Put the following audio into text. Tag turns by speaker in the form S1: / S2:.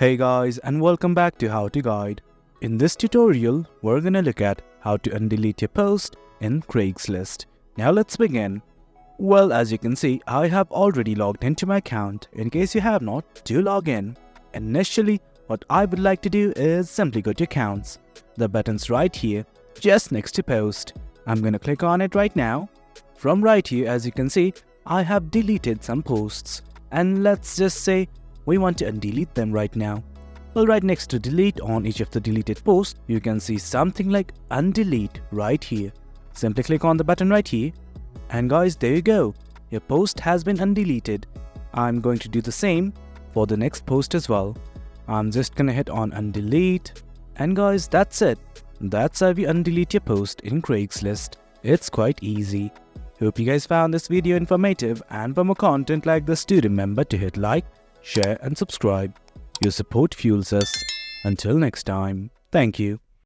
S1: Hey guys, and welcome back to How to Guide. In this tutorial, we're gonna look at how to undelete your post in Craigslist. Now let's begin. Well, as you can see, I have already logged into my account. In case you have not, do log in. Initially, what I would like to do is simply go to accounts. The button's right here, just next to post. I'm gonna click on it right now. From right here, as you can see, I have deleted some posts. And let's just say we want to undelete them right now. Well, right next to delete on each of the deleted posts, you can see something like undelete right here. Simply click on the button right here. And guys, there you go. Your post has been undeleted. I'm going to do the same for the next post as well. I'm just gonna hit on undelete. And guys, that's it. That's how you undelete your post in Craigslist. It's quite easy. Hope you guys found this video informative, and for more content like this, do remember to hit like, share and subscribe. Your support fuels us. Until next time, thank you.